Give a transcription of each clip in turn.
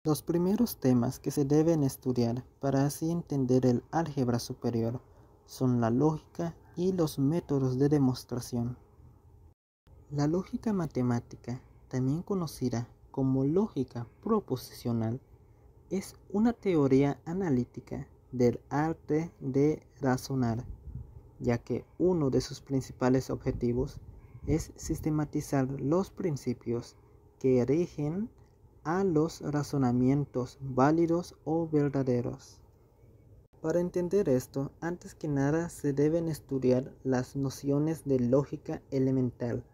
Los primeros temas que se deben estudiar para así entender el álgebra superior son la lógica y los métodos de demostración. La lógica matemática, también conocida como lógica proposicional, es una teoría analítica del arte de razonar, ya que uno de sus principales objetivos es sistematizar los principios que rigen a los razonamientos válidos o verdaderos. Para entender esto, antes que nada se deben estudiar las nociones de lógica elemental,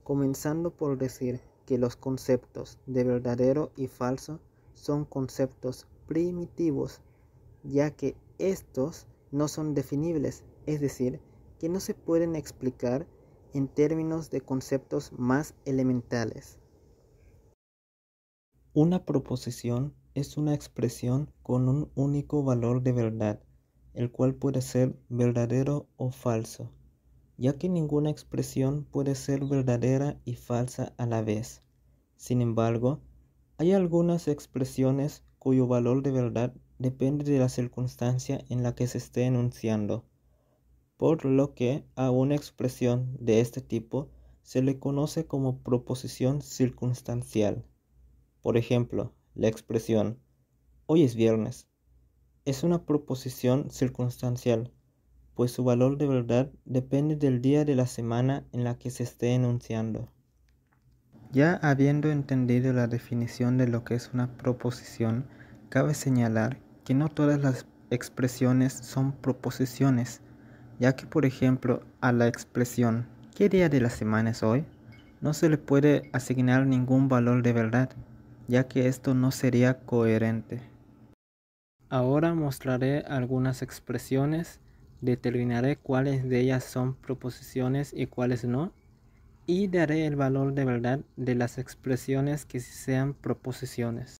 comenzando por decir que los conceptos de verdadero y falso son conceptos primitivos, ya que estos no son definibles, es decir, que no se pueden explicar en términos de conceptos más elementales. Una proposición es una expresión con un único valor de verdad, el cual puede ser verdadero o falso, ya que ninguna expresión puede ser verdadera y falsa a la vez. Sin embargo, hay algunas expresiones cuyo valor de verdad depende de la circunstancia en la que se esté enunciando, por lo que a una expresión de este tipo se le conoce como proposición circunstancial. Por ejemplo, la expresión "hoy es viernes" es una proposición circunstancial, pues su valor de verdad depende del día de la semana en la que se esté enunciando. Ya habiendo entendido la definición de lo que es una proposición, cabe señalar que no todas las expresiones son proposiciones, ya que por ejemplo a la expresión ¿qué día de la semana es hoy? No se le puede asignar ningún valor de verdad, ya que esto no sería coherente. Ahora mostraré algunas expresiones, determinaré cuáles de ellas son proposiciones y cuáles no, y daré el valor de verdad de las expresiones que sí sean proposiciones.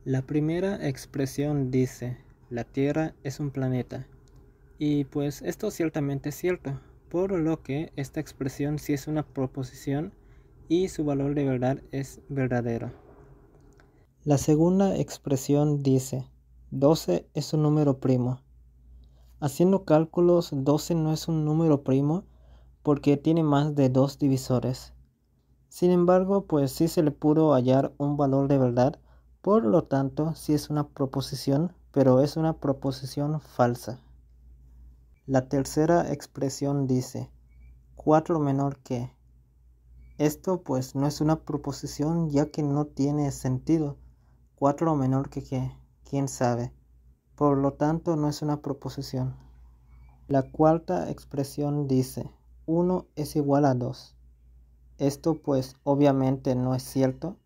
La primera expresión dice, la Tierra es un planeta, y pues esto ciertamente es cierto, por lo que esta expresión sí es una proposición y su valor de verdad es verdadero. La segunda expresión dice, 12 es un número primo. Haciendo cálculos, 12 no es un número primo porque tiene más de 2 divisores. Sin embargo, pues sí se le pudo hallar un valor de verdad, por lo tanto sí es una proposición, pero es una proposición falsa. La tercera expresión dice, 4 menor que. Esto pues no es una proposición ya que no tiene sentido. 4 menor que qué, quién sabe. Por lo tanto no es una proposición. La cuarta expresión dice, 1 es igual a 2. Esto pues obviamente no es cierto,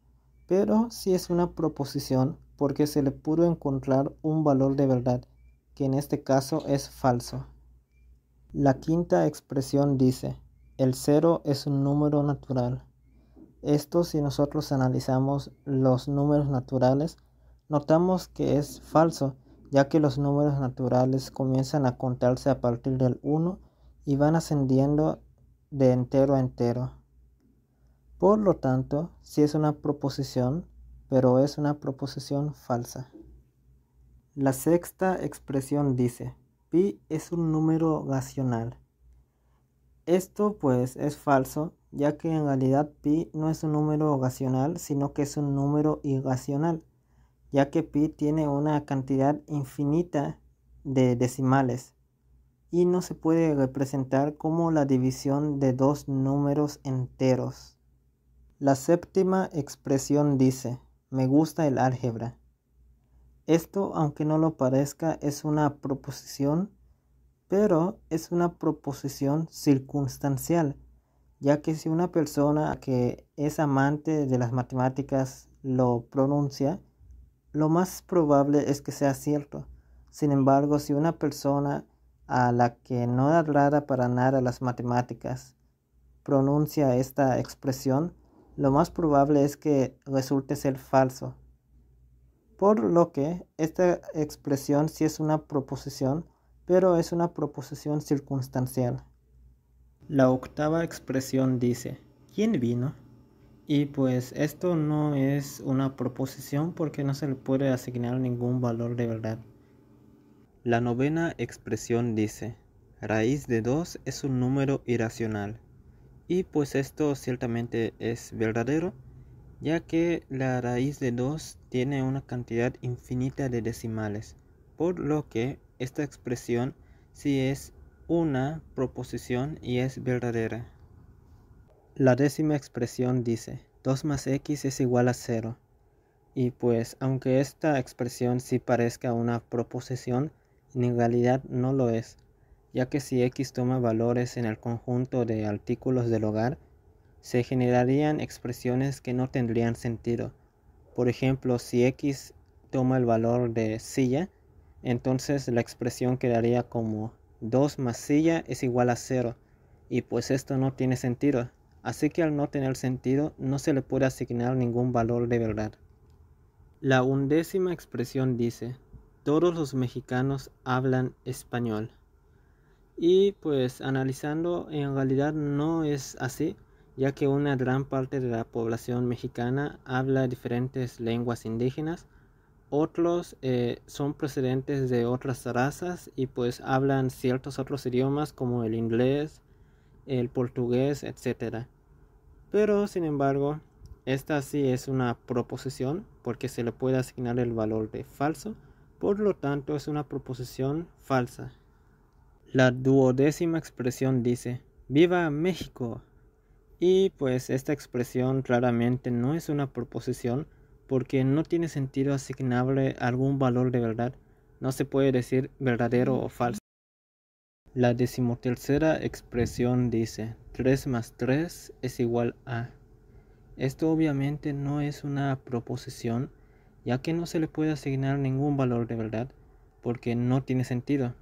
pero sí es una proposición porque se le pudo encontrar un valor de verdad, que en este caso es falso. La quinta expresión dice, el 0 es un número natural. Esto, si nosotros analizamos los números naturales, notamos que es falso, ya que los números naturales comienzan a contarse a partir del 1 y van ascendiendo de entero a entero. Por lo tanto, sí es una proposición, pero es una proposición falsa. La sexta expresión dice, pi es un número racional. Esto pues es falso, ya que en realidad pi no es un número racional, sino que es un número irracional, ya que pi tiene una cantidad infinita de decimales y no se puede representar como la división de dos números enteros. La séptima expresión dice, me gusta el álgebra. Esto, aunque no lo parezca, es una proposición, pero es una proposición circunstancial, ya que si una persona que es amante de las matemáticas lo pronuncia, lo más probable es que sea cierto. Sin embargo, si una persona a la que no agrada para nada las matemáticas pronuncia esta expresión, lo más probable es que resulte ser falso. Por lo que esta expresión sí es una proposición, pero es una proposición circunstancial. La octava expresión dice, ¿quién vino? Y pues esto no es una proposición porque no se le puede asignar ningún valor de verdad. La novena expresión dice: raíz de 2 es un número irracional. Y pues esto ciertamente es verdadero, ya que la raíz de 2 tiene una cantidad infinita de decimales, por lo que esta expresión sí es una proposición y es verdadera. La décima expresión dice: 2 más x es igual a 0. Y pues aunque esta expresión sí parezca una proposición, en realidad no lo es, ya que si x toma valores en el conjunto de artículos del hogar, se generarían expresiones que no tendrían sentido. Por ejemplo, si x toma el valor de silla, entonces la expresión quedaría como 2 más silla es igual a 0, y pues esto no tiene sentido. Así que al no tener sentido, no se le puede asignar ningún valor de verdad. La undécima expresión dice: todos los mexicanos hablan español. Y pues analizando, en realidad no es así, ya que una gran parte de la población mexicana habla diferentes lenguas indígenas. Otros son procedentes de otras razas y pues hablan ciertos otros idiomas como el inglés, el portugués, etc. Pero sin embargo, esta sí es una proposición porque se le puede asignar el valor de falso, por lo tanto es una proposición falsa. La duodécima expresión dice: ¡Viva México! Y pues esta expresión claramente no es una proposición porque no tiene sentido asignarle algún valor de verdad. No se puede decir verdadero o falso. La decimotercera expresión dice: 3 más 3 es igual a. Esto obviamente no es una proposición, ya que no se le puede asignar ningún valor de verdad porque no tiene sentido.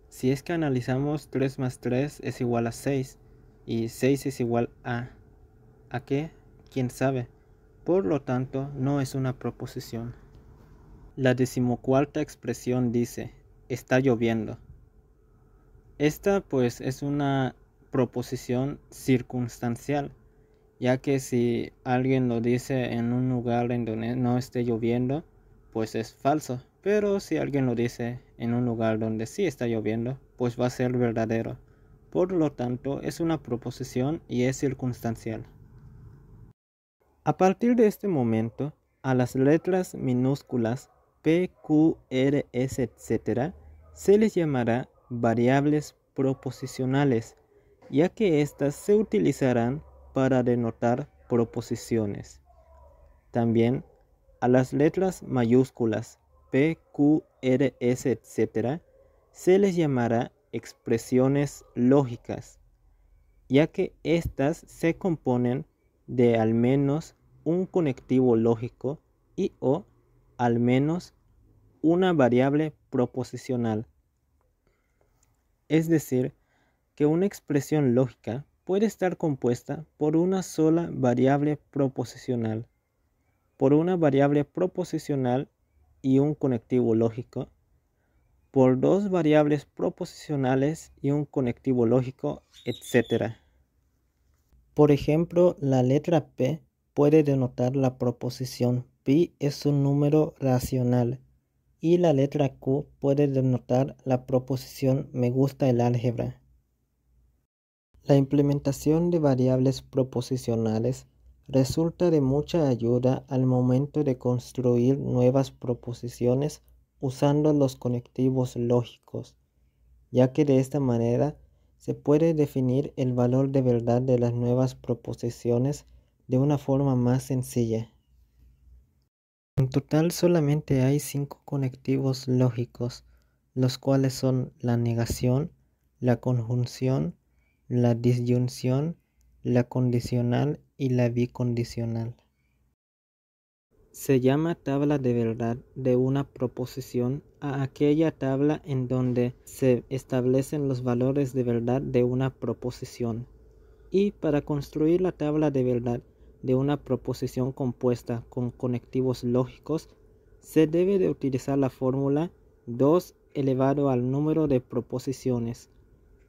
Si es que analizamos, 3 más 3 es igual a 6 y 6 es igual a... ¿A qué? ¿Quién sabe? Por lo tanto, no es una proposición. La decimocuarta expresión dice: está lloviendo. Esta pues es una proposición circunstancial, ya que si alguien lo dice en un lugar en donde no esté lloviendo, pues es falso. Pero si alguien lo dice en un lugar donde sí está lloviendo, pues va a ser verdadero. Por lo tanto, es una proposición y es circunstancial. A partir de este momento, a las letras minúsculas P, Q, R, S, etc. se les llamará variables proposicionales, ya que éstas se utilizarán para denotar proposiciones. También a las letras mayúsculas P, Q, R, S, etc. se les llamará expresiones lógicas, ya que éstas se componen de al menos un conectivo lógico y o al menos una variable proposicional. Es decir, que una expresión lógica puede estar compuesta por una sola variable proposicional, por una variable proposicional y un conectivo lógico, por dos variables proposicionales y un conectivo lógico, etc. Por ejemplo, la letra P puede denotar la proposición pi es un número racional y la letra Q puede denotar la proposición me gusta el álgebra. La implementación de variables proposicionales resulta de mucha ayuda al momento de construir nuevas proposiciones usando los conectivos lógicos, ya que de esta manera se puede definir el valor de verdad de las nuevas proposiciones de una forma más sencilla. En total solamente hay 5 conectivos lógicos, los cuales son la negación, la conjunción, la disyunción, la condicional y la bicondicional. Se llama tabla de verdad de una proposición a aquella tabla en donde se establecen los valores de verdad de una proposición. Y para construir la tabla de verdad de una proposición compuesta con conectivos lógicos, se debe de utilizar la fórmula 2 elevado al número de proposiciones,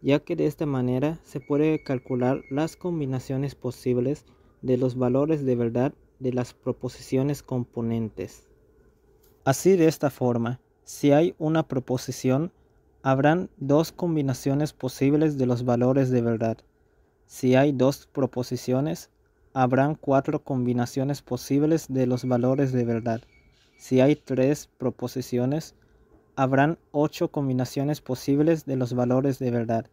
ya que de esta manera se puede calcular las combinaciones posibles de los valores de verdad de las proposiciones componentes. Así, de esta forma, si hay una proposición, habrán dos combinaciones posibles de los valores de verdad. Si hay dos proposiciones, habrán 4 combinaciones posibles de los valores de verdad. Si hay 3 proposiciones, habrán 8 combinaciones posibles de los valores de verdad.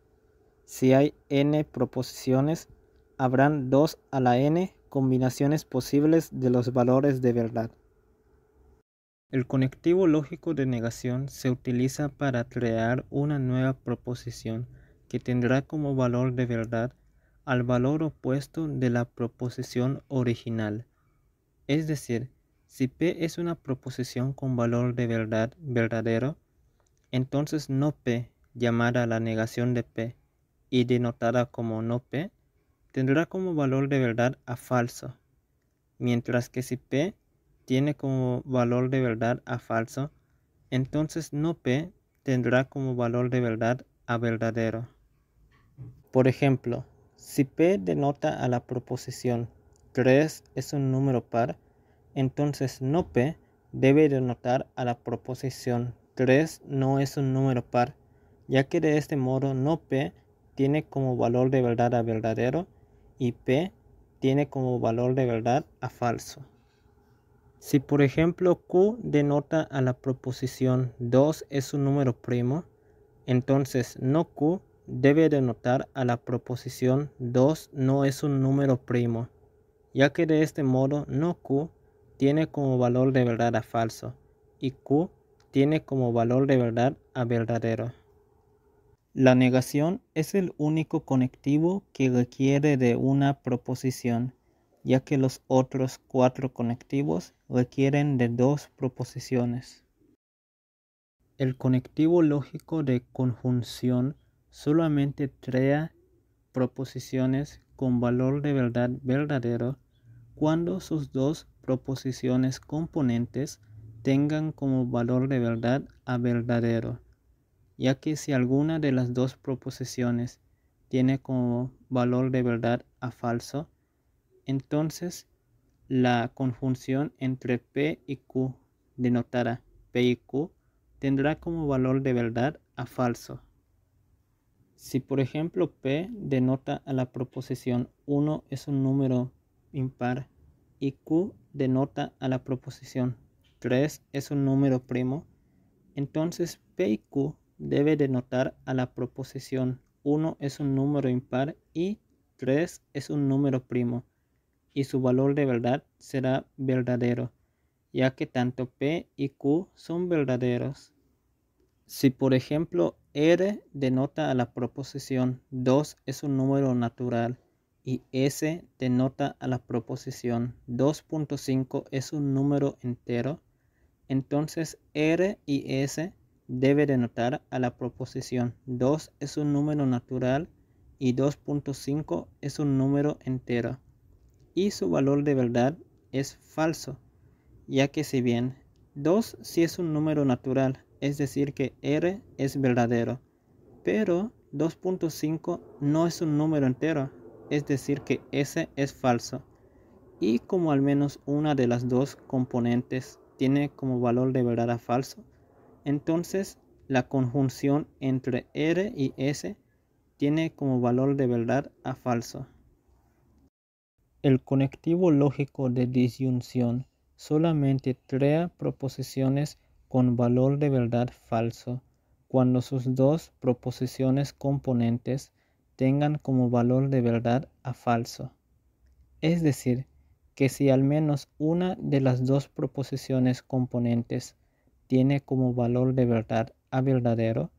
Si hay n proposiciones, habrán 2 a la n combinaciones posibles de los valores de verdad. El conectivo lógico de negación se utiliza para crear una nueva proposición que tendrá como valor de verdad al valor opuesto de la proposición original. Es decir, si P es una proposición con valor de verdad verdadero, entonces no P, llamada a la negación de P y denotada como no P, tendrá como valor de verdad a falso, mientras que si P tiene como valor de verdad a falso, entonces no P tendrá como valor de verdad a verdadero. Por ejemplo, si P denota a la proposición 3 es un número par, entonces no P debe denotar a la proposición 3 no es un número par, ya que de este modo no P tiene como valor de verdad a verdadero y P tiene como valor de verdad a falso. Si por ejemplo Q denota a la proposición 2 es un número primo, entonces no Q debe denotar a la proposición 2 no es un número primo, ya que de este modo no Q tiene como valor de verdad a falso y Q tiene como valor de verdad a verdadero. La negación es el único conectivo que requiere de una proposición, ya que los otros 4 conectivos requieren de 2 proposiciones. El conectivo lógico de conjunción solamente crea proposiciones con valor de verdad verdadero cuando sus 2 proposiciones componentes tengan como valor de verdad a verdadero, ya que si alguna de las 2 proposiciones tiene como valor de verdad a falso, entonces la conjunción entre P y Q, denotada P y Q, tendrá como valor de verdad a falso. Si por ejemplo P denota a la proposición 1 es un número impar y Q denota a la proposición 3 es un número primo, entonces P y Q debe denotar a la proposición 1 es un número impar y 3 es un número primo, y su valor de verdad será verdadero, ya que tanto P y Q son verdaderos. Si por ejemplo R denota a la proposición 2 es un número natural y S denota a la proposición 2.5 es un número entero, entonces R y S debe denotar a la proposición 2 es un número natural y 2.5 es un número entero, y su valor de verdad es falso, ya que si bien 2 sí es un número natural, es decir que R es verdadero, pero 2.5 no es un número entero, es decir que S es falso, y como al menos una de las 2 componentes tiene como valor de verdad a falso, entonces la conjunción entre R y S tiene como valor de verdad a falso. El conectivo lógico de disyunción solamente crea proposiciones con valor de verdad falso cuando sus 2 proposiciones componentes tengan como valor de verdad a falso. Es decir, que si al menos una de las 2 proposiciones componentes tiene como valor de verdad a verdadero,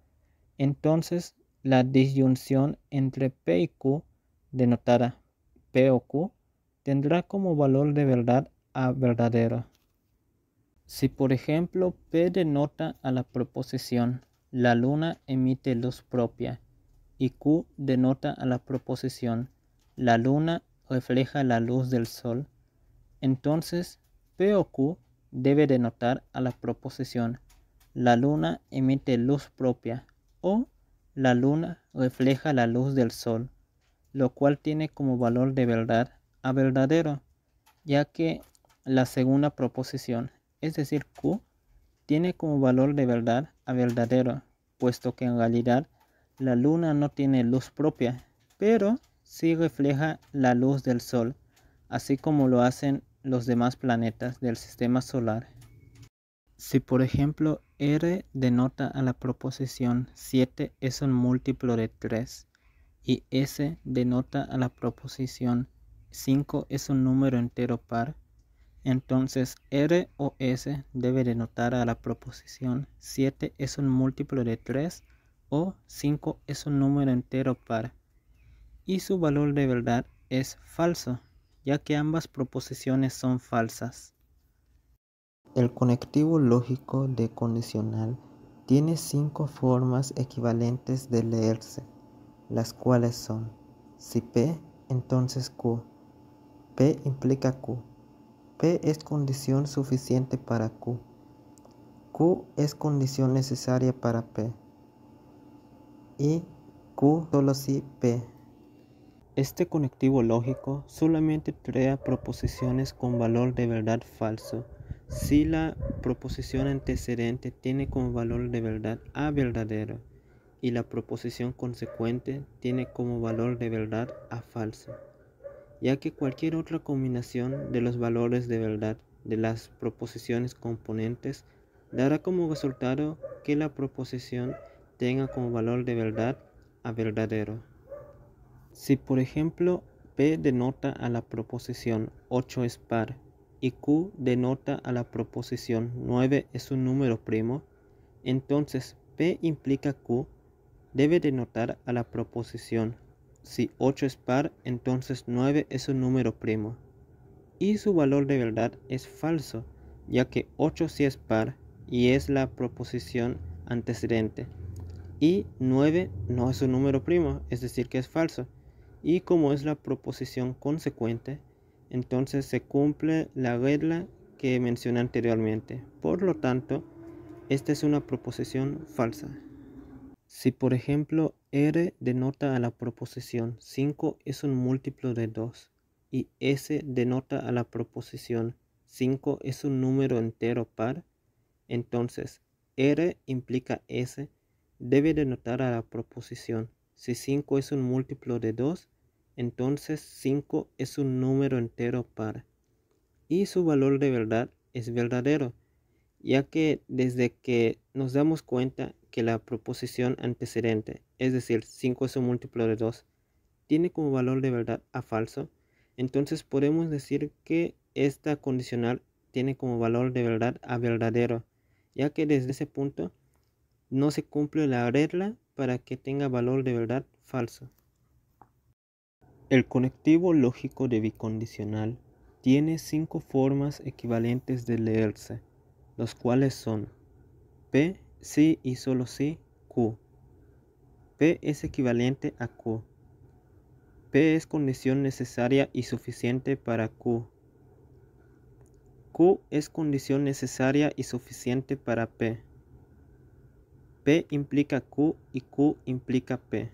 entonces la disyunción entre P y Q, denotada P o Q, tendrá como valor de verdad a verdadero. Si por ejemplo P denota a la proposición la luna emite luz propia y Q denota a la proposición la luna refleja la luz del sol, entonces P o Q debe denotar a la proposición la luna emite luz propia o la luna refleja la luz del sol, lo cual tiene como valor de verdad a verdadero, ya que la segunda proposición, es decir, Q, tiene como valor de verdad a verdadero, puesto que en realidad la luna no tiene luz propia, pero sí refleja la luz del sol, así como lo hacen los demás planetas del sistema solar. Si por ejemplo R denota a la proposición 7 es un múltiplo de 3 y S denota a la proposición 5 es un número entero par, entonces R o S debe denotar a la proposición 7 es un múltiplo de 3 o 5 es un número entero par, y su valor de verdad es falso, ya que ambas proposiciones son falsas. El conectivo lógico de condicional tiene 5 formas equivalentes de leerse, las cuales son: si P, entonces Q. P implica Q. P es condición suficiente para Q. Q es condición necesaria para P. Y Q solo si P. Este conectivo lógico solamente crea proposiciones con valor de verdad falso si la proposición antecedente tiene como valor de verdad a verdadero y la proposición consecuente tiene como valor de verdad a falso, ya que cualquier otra combinación de los valores de verdad de las proposiciones componentes dará como resultado que la proposición tenga como valor de verdad a verdadero. Si por ejemplo P denota a la proposición 8 es par y Q denota a la proposición 9 es un número primo, entonces P implica Q debe denotar a la proposición si 8 es par, entonces 9 es un número primo. Y su valor de verdad es falso, ya que 8 sí es par y es la proposición antecedente. Y 9 no es un número primo, es decir que es falso. Y como es la proposición consecuente, entonces se cumple la regla que mencioné anteriormente. Por lo tanto, esta es una proposición falsa. Si por ejemplo R denota a la proposición 5 es un múltiplo de 2 y S denota a la proposición 5 es un número entero par, entonces R implica S debe denotar a la proposición si 5 es un múltiplo de 2, entonces 5 es un número entero par y su valor de verdad es verdadero, ya que desde que nos damos cuenta que la proposición antecedente, es decir, 5 es un múltiplo de 2, tiene como valor de verdad a falso, entonces podemos decir que esta condicional tiene como valor de verdad a verdadero, ya que desde ese punto no se cumple la regla para que tenga valor de verdad falso. El conectivo lógico de bicondicional tiene 5 formas equivalentes de leerse, los cuales son P, sí y solo sí, Q. P es equivalente a Q. P es condición necesaria y suficiente para Q. Q es condición necesaria y suficiente para P. P implica Q y Q implica P.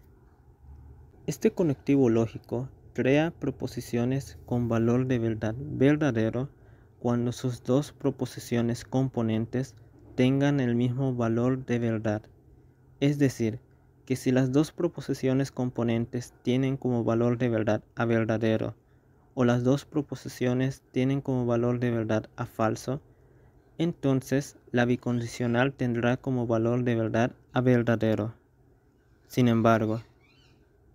Este conectivo lógico crea proposiciones con valor de verdad verdadero cuando sus dos proposiciones componentes tengan el mismo valor de verdad. Es decir, que si las dos proposiciones componentes tienen como valor de verdad a verdadero o las dos proposiciones tienen como valor de verdad a falso, entonces la bicondicional tendrá como valor de verdad a verdadero. Sin embargo,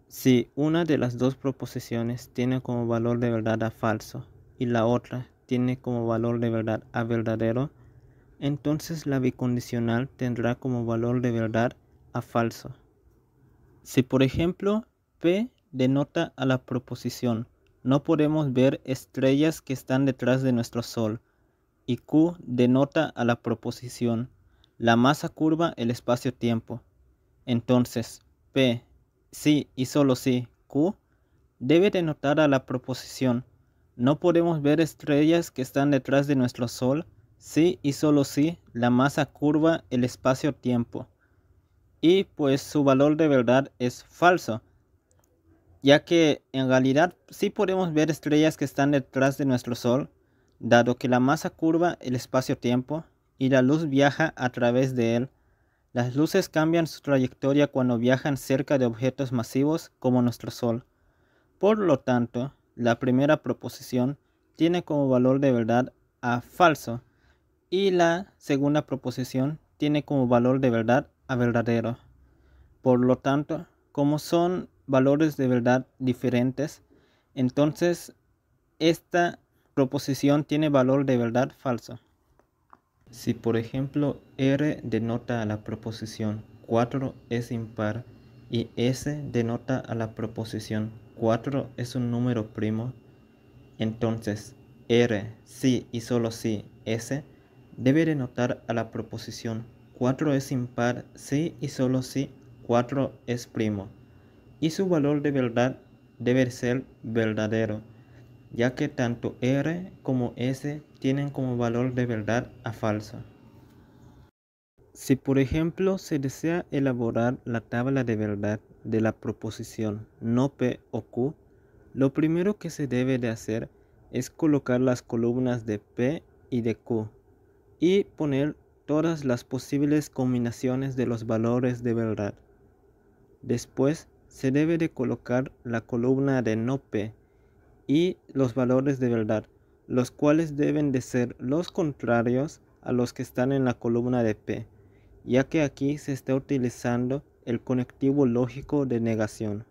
si una de las dos proposiciones tiene como valor de verdad a falso y la otra tiene como valor de verdad a verdadero, entonces la bicondicional tendrá como valor de verdad a falso. Si por ejemplo P denota a la proposición no podemos ver estrellas que están detrás de nuestro Sol y Q denota a la proposición la masa curva el espacio-tiempo, entonces P, sí y solo sí, Q, debe denotar a la proposición no podemos ver estrellas que están detrás de nuestro Sol, sí y solo sí, la masa curva el espacio-tiempo. Y pues su valor de verdad es falso, ya que en realidad sí podemos ver estrellas que están detrás de nuestro Sol, dado que la masa curva el espacio-tiempo y la luz viaja a través de él. Las luces cambian su trayectoria cuando viajan cerca de objetos masivos como nuestro Sol. Por lo tanto, la primera proposición tiene como valor de verdad a falso y la segunda proposición tiene como valor de verdad a verdadero. Por lo tanto, como son valores de verdad diferentes, entonces esta proposición tiene valor de verdad falso. Si por ejemplo R denota a la proposición 4 es impar y S denota a la proposición 4 es un número primo, entonces R si y solo si S debe denotar a la proposición 4 es impar si y solo si 4 es primo, y su valor de verdad debe ser verdadero, ya que tanto R como S tienen como valor de verdad a falso. Si por ejemplo se desea elaborar la tabla de verdad de la proposición no P o Q, lo primero que se debe de hacer es colocar las columnas de P y de Q y poner todas las posibles combinaciones de los valores de verdad. Después se debe de colocar la columna de no P y los valores de verdad, los cuales deben de ser los contrarios a los que están en la columna de P, ya que aquí se está utilizando el conectivo lógico de negación.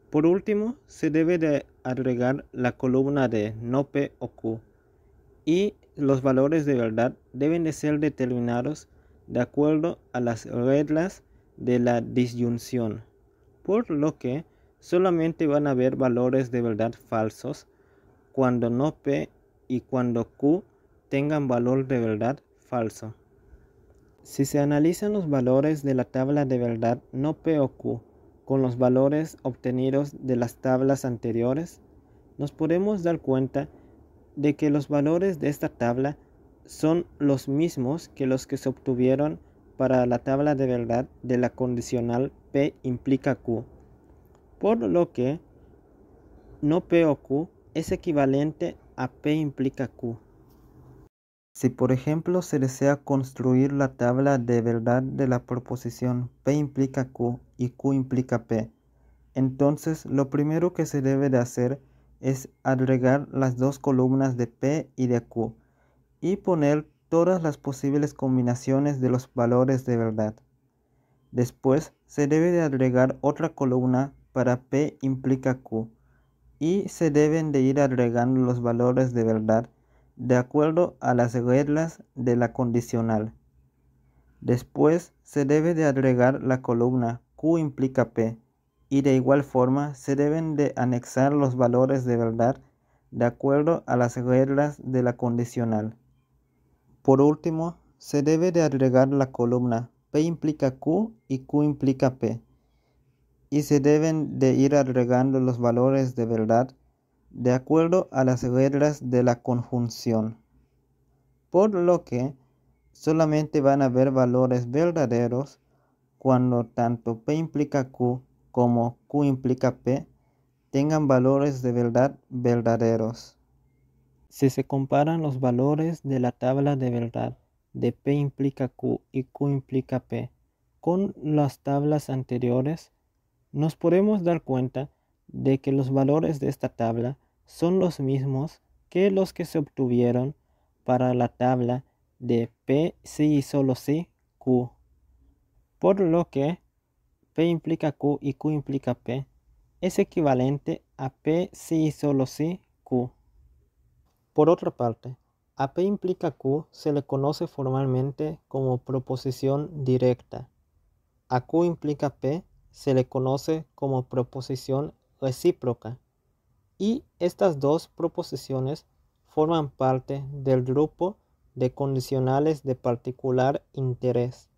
Por último, se debe de agregar la columna de no P o Q, y los valores de verdad deben de ser determinados de acuerdo a las reglas de la disyunción, por lo que solamente van a haber valores de verdad falsos cuando no P y cuando Q tengan valor de verdad falso. Si se analizan los valores de la tabla de verdad no P o Q con los valores obtenidos de las tablas anteriores, nos podemos dar cuenta de que los valores de esta tabla son los mismos que los que se obtuvieron para la tabla de verdad de la condicional P implica Q, por lo que no P o Q es equivalente a P implica Q. Si por ejemplo se desea construir la tabla de verdad de la proposición P implica Q y Q implica P, entonces lo primero que se debe de hacer es agregar las dos columnas de P y de Q y poner todas las posibles combinaciones de los valores de verdad. Después se debe de agregar otra columna para P implica Q y se deben de ir agregando los valores de verdad de acuerdo a las reglas de la condicional. Después se debe de agregar la columna Q implica P y de igual forma se deben de anexar los valores de verdad de acuerdo a las reglas de la condicional. Por último, se debe de agregar la columna P implica Q y Q implica P y se deben de ir agregando los valores de verdad de acuerdo a las reglas de la conjunción, por lo que solamente van a haber valores verdaderos cuando tanto P implica Q como Q implica P tengan valores de verdad verdaderos. Si se comparan los valores de la tabla de verdad de P implica Q y Q implica P con las tablas anteriores, nos podemos dar cuenta de que los valores de esta tabla son los mismos que los que se obtuvieron para la tabla de P si y solo si Q, por lo que P implica Q y Q implica P es equivalente a P si y solo si Q. Por otra parte, a P implica Q se le conoce formalmente como proposición directa. A Q implica P se le conoce como proposición recíproca, y estas dos proposiciones forman parte del grupo de condicionales de particular interés,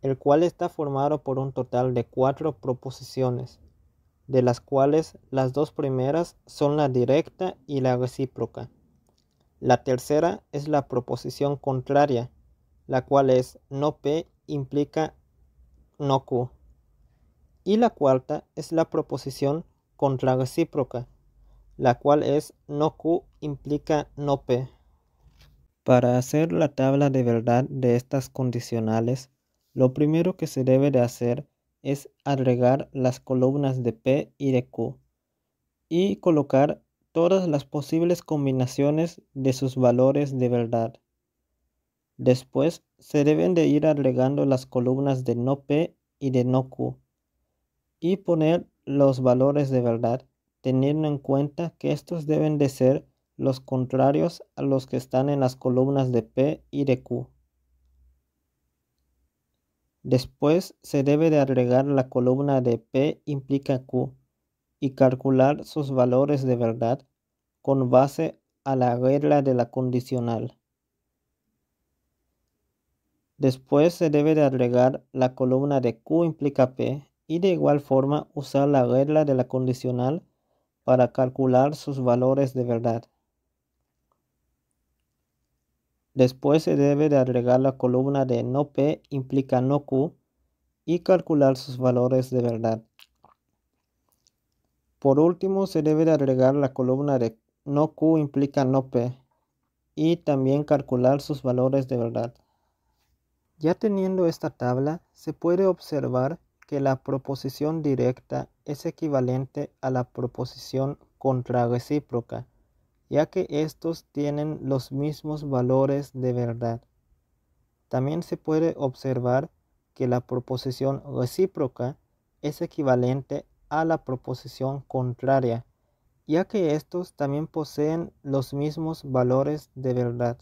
el cual está formado por un total de 4 proposiciones, de las cuales las dos primeras son la directa y la recíproca. La tercera es la proposición contraria, la cual es no P implica no Q. Y la cuarta es la proposición contrarrecíproca, la cual es no Q implica no P. Para hacer la tabla de verdad de estas condicionales, lo primero que se debe de hacer es agregar las columnas de P y de Q y colocar todas las posibles combinaciones de sus valores de verdad. Después se deben de ir agregando las columnas de no P y de no Q y poner los valores de verdad, teniendo en cuenta que estos deben de ser los contrarios a los que están en las columnas de P y de Q. Después se debe de agregar la columna de P implica Q y calcular sus valores de verdad con base a la regla de la condicional. Después se debe de agregar la columna de Q implica P y de igual forma usar la regla de la condicional para calcular sus valores de verdad. Después se debe de agregar la columna de no P implica no Q y calcular sus valores de verdad. Por último se debe de agregar la columna de no Q implica no P y también calcular sus valores de verdad. Ya teniendo esta tabla, se puede observar que la proposición directa es equivalente a la proposición contrarrecíproca, ya que estos tienen los mismos valores de verdad. También se puede observar que la proposición recíproca es equivalente a la proposición contraria, ya que estos también poseen los mismos valores de verdad.